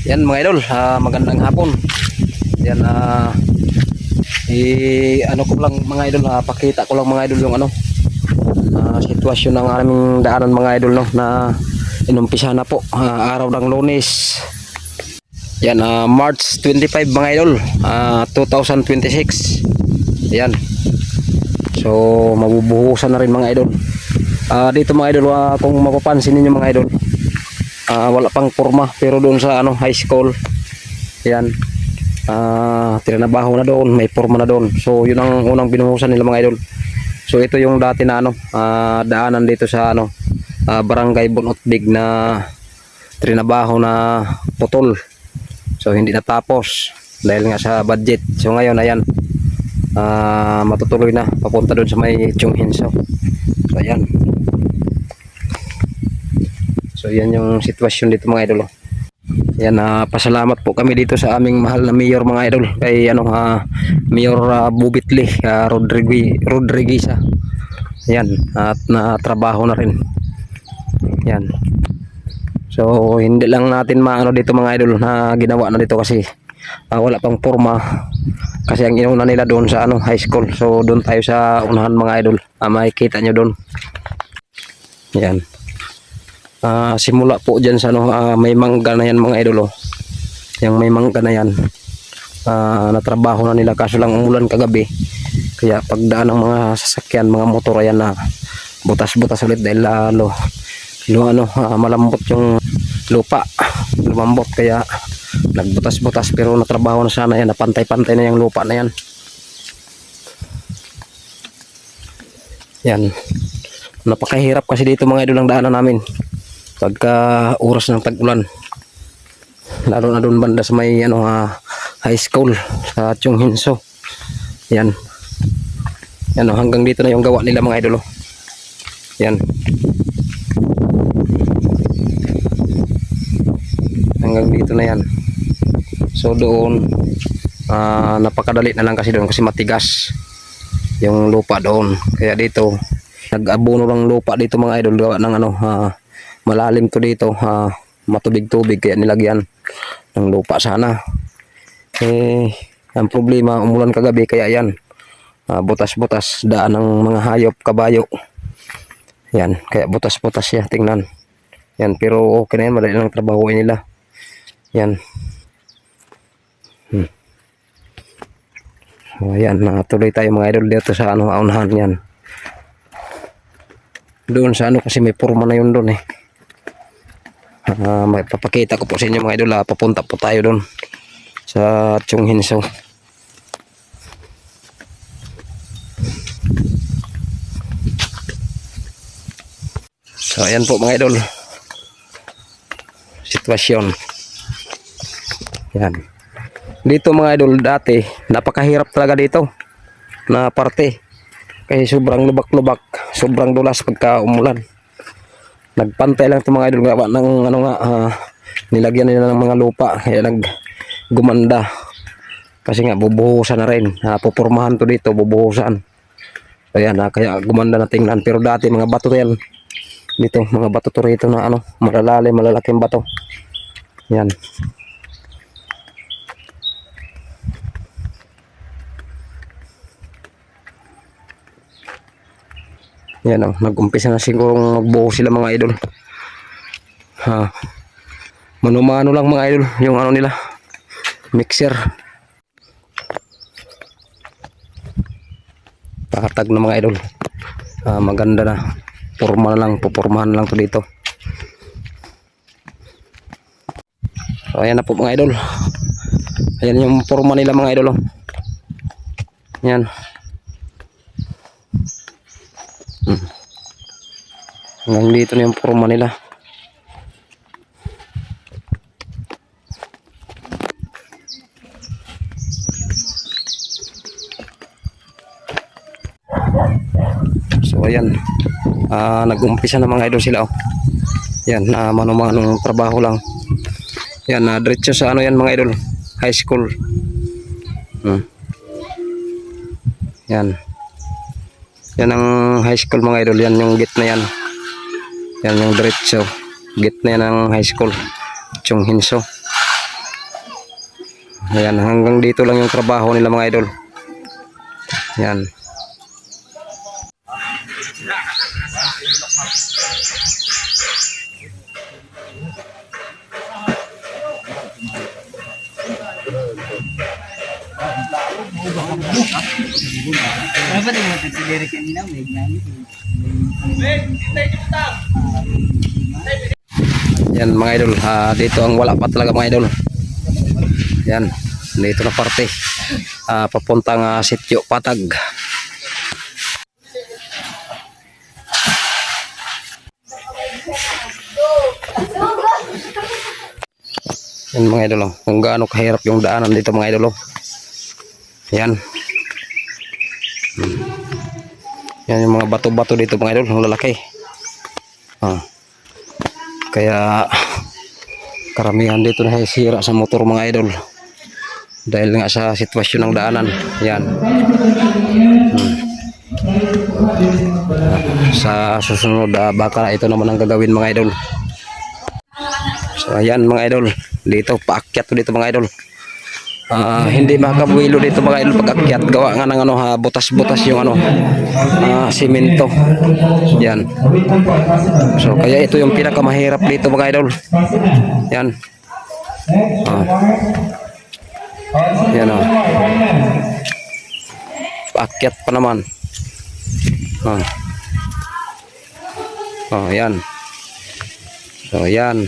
Yan mga idol, magandang hapon. Yan ano ko lang mga idol, pakita ko lang mga idol yung sitwasyon ng aming daanan mga idol no na inumpisa na po araw ng Lunes. Yan March 25 mga idol, 2026. Yan. So mabubuhusan na rin mga idol. Dito mga idol, kung mapapansin niyo mga idol, wala pang forma pero doon sa high school yan trinabaho na doon, may forma na doon. So yun ang unang binuhusan nila mga idol. So ito yung dati na daanan dito sa Barangay Bunotbig na trinabaho na putol. So hindi natapos dahil nga sa budget. So ngayon ayan, matutuloy na papunta doon sa may Chunghinso. So ayan. So yan yung sitwasyon dito mga idol. Yan, pasalamat po kami dito sa aming mahal na mayor mga idol, kay Mayor Bubitli Rodriguez. Yan, at natrabaho na rin. Yan. So hindi lang natin maano dito mga idol na ginawa na dito kasi wala pang forma. Kasi ang inuna nila doon sa high school. So doon tayo sa unahan mga idol. Makikita nyo doon. Yan. Simula po dyan sa may mangga na yan mga idol. Yung may mangga na yan, natrabaho na nila kaso lang umulan kagabi. Kaya pagdaan ng mga sasakyan, mga motor, ayan na butas-butas ulit dahil malambot yung lupa, lumambot kaya nagbutas-butas. Pero natrabaho na sana yan, napantay-pantay na yung lupa na yan. Yan, napakahirap kasi dito mga idol ang daanan namin pagka oras ng tag-ulan, lalo na doon banda sa may high school sa Chunghinso. Yan, yan hanggang dito na yung gawa nila mga idol. Yan, hanggang dito na yan. So doon napakadali na lang kasi doon kasi matigas yung lupa doon, kaya dito nag-abono lang lupa dito mga idol, gawa ng malalim to dito, matubig-tubig, kaya nilagyan ng lupa sana. Ang problema, umulan kagabi kaya yan, butas-butas daan ng mga hayop, kabayo. Yan, kaya butas-butas siya, tingnan. Yan, pero okay na yan, madali lang trabahoin nila. Yan. So ayan, tuloy tayo mga idol dito sa aunahan yan. Doon sa kasi may forma na yun doon may papakita ko po sa inyo mga idol. Papunta po tayo doon sa Chunghinso. So ayan po mga idol, sitwasyon yan dito mga idol. Dati napakahirap talaga dito na parte kasi sobrang lubak-lubak, sobrang dulas pagka umulan. Nagpantay lang itong mga idol, gawa ng nilagyan nila ng mga lupa kaya gumanda. Kasi nga bubuhusan na rin, pupurmahan to dito, bubuhusan. Ayan, kaya gumanda na tingnan. Pero dati mga bato to yan dito, mga bato to rito na malalalim, malalaking bato. Yan. Yan nag-umpisa na siguro magbuo sila mga idol. Mano-mano lang mga idol yung nila, mixer. Pakatag na mga idol. Maganda na. Forma na lang, pupurmahan lang to dito. So ayan na po mga idol. Ayan yung forma nila mga idol. Yan. Hanggang dito na yung forma nila. So ayan, nag-umpisa na mga idol sila. Yan, mano-manong trabaho lang. Yan, diretso sa yan mga idol, high school. Yan. Yan ang high school mga idol. Yan yung gate na yan. Yan yung diretso. Gate na yan ang high school Chunghinso. Ayan, hanggang dito lang yung trabaho nila mga idol. Yan. Yan mga idol, dito ang wala pa talaga mga idol. Yan, dito na parte. Papuntang Sitio Patag. Yan mga idol, kung gaano kahirap yung daanan dito mga idol. Yan. Yan yung mga bato-bato dito mga idol, ang lalaki. Kaya karamihan dito na sira sa motor mga idol. Dahil nga sa sitwasyon ng daanan. Yan. Sa susunod baka ito naman ang gagawin mga idol. So ayan mga idol, dito paakyat dito mga idol. Hindi makabuwilo dito mga idol pag akyat, gawa nga ng butas-butas yung simento. Yan. So kaya ito yung pinakamahirap dito mga idol. Yan. Yan paakyat pa naman. Yan. So yan.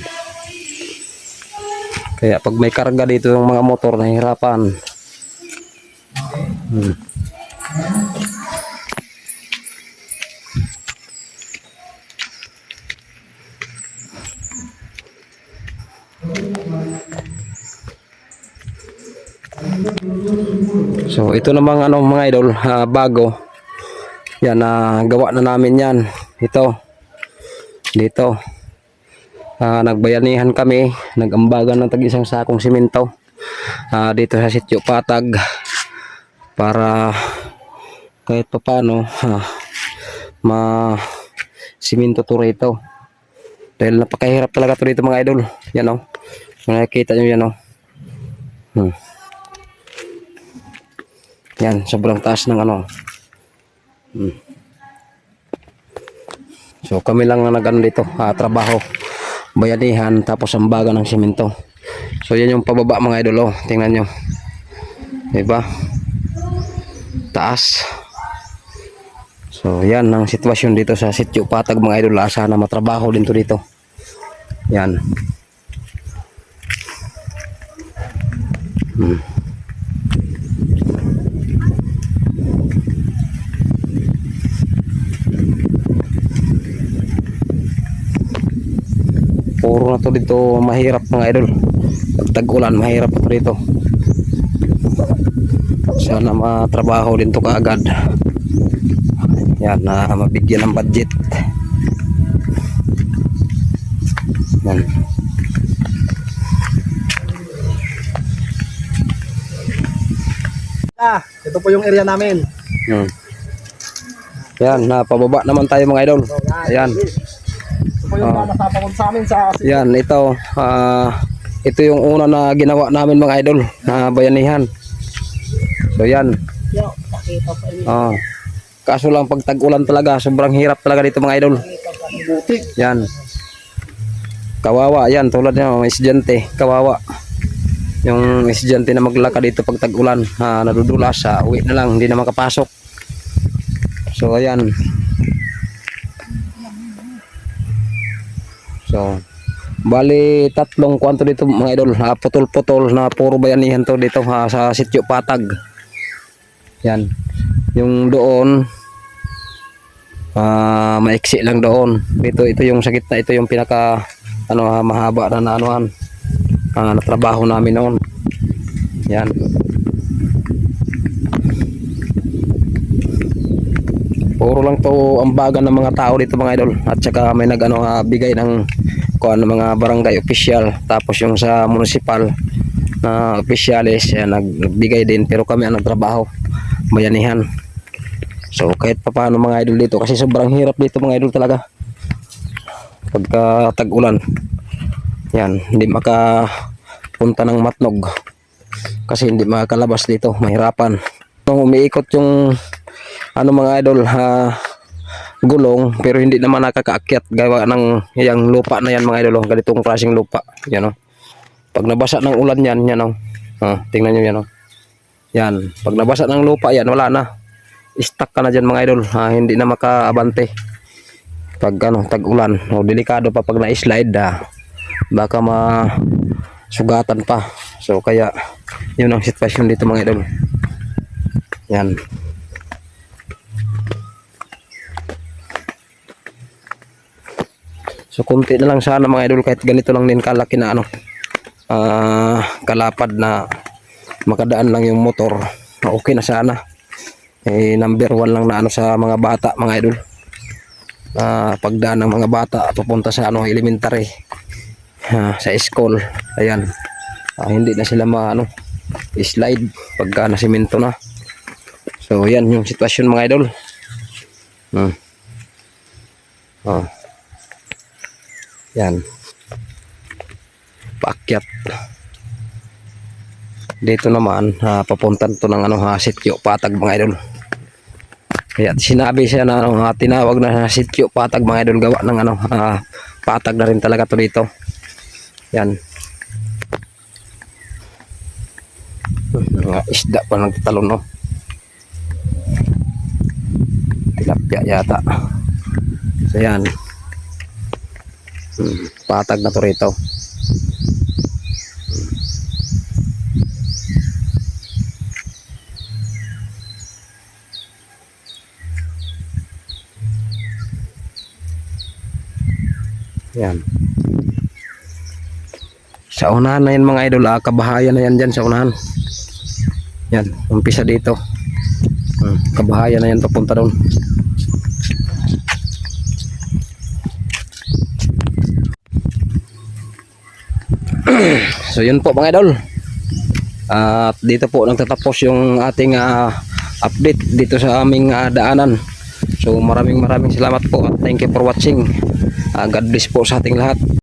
Kaya pag may karga dito yung mga motor, nahihirapan. So ito namang mga idol, bago. Yan, gawa na namin yan. Ito. Dito. Nagbayanihan kami, nagambagan ng tag-isang sakong simento dito sa Sitio Patag para kahit pa paano simento to rito, dahil napakahirap talaga to dito mga idol. Yan nakikita nyo yan yan, sobrang taas ng so kami lang nag dito trabaho, bayanihan, tapos ambaga ng simento. So yan yung pababa mga idol. Tingnan nyo, diba, taas. So yan ang sitwasyon dito sa Sitio Patag mga idol. Sana matrabaho din to dito. Yan. Puro na to dito mahirap mga idol. Pag tag-ulan mahirap to dito. Sana matrabaho din to kaagad. Yan, mabigyan ng budget. Yan. Ito po yung area namin. Yan, pababa naman tayo mga idol. Ayan. Ito po yung nasapakot sa amin sa... Yan, ito yung una na ginawa namin mga idol, na bayanihan. So yan. Kaso lang pag tag-ulan talaga, sobrang hirap talaga dito mga idol. Yan. Kawawa yan, tulad ng mga estudyante, kawawa. Yung estudyante na maglakad dito pag tag-ulan, nadudulas, uwi na lang, hindi na makapasok. So ayan. So bali tatlong kwanto dito mga idol, putol-putol na puro bayanihan to dito sa Sitio Patag. Yan. Yung doon maiksi lang doon. Ito yung sakit na ito yung pinaka mahaba na trabaho namin noon. Yan. Puro lang to ambagan ng mga tao dito mga idol, at saka may bigay ng mga barangay official, tapos yung sa municipal na officialis nagbigay din, pero kami ang nagtrabaho bayanihan. So kahit pa paano mga idol dito, kasi sobrang hirap dito mga idol talaga pagka tag-ulan. Yan, hindi makapunta ng matnog. kasi hindi makakalabas dito, mahirapan. Nung umiikot yung ano mga idol, gulong, pero hindi naman nakakaakyat gawa ng yung lupa na yan mga idol, ganitong klaseng lupa yan oh. Pag nabasa ng ulan yan, yan oh. Tingnan nyo yan oh. Yan, pag nabasa ng lupa yan, wala na, stuck ka na dyan mga idol, hindi na makaabante pag ano, tag ulan. Delikado pa pag na-slide, baka masugatan pa. So kaya yun ang sitwasyon dito mga idol. Yan. So kunti na lang sana mga idol, kahit ganito lang din kalaki na ano, kalapad na makadaan lang yung motor, okay na sana. Number 1 lang na ano sa mga bata mga idol, pagdaan ng mga bata papunta sa ano, elementary, sa school. Ayan, hindi na sila slide pagka nasimento na. So yan yung sitwasyon mga idol. Yan, paakyat dito naman, papuntan to ng ano, sityo Patag mga idol. Kaya sinabi siya na tinawag na sityo Patag mga idol, gawa ng ano, patag na rin talaga to dito. Yan, mga isda pa nagtatalon no, tilapia yata. So yan, patag na to rito. Yan, sa unahan na yan mga idol, kabahayan na yan dyan sa unahan. Yan, umpisa dito, kabahayan na yan papunta doon. So yun po mga idol, at dito po nagtatapos yung ating update dito sa aming daanan. So maraming salamat po at thank you for watching. God bless po sa ating lahat.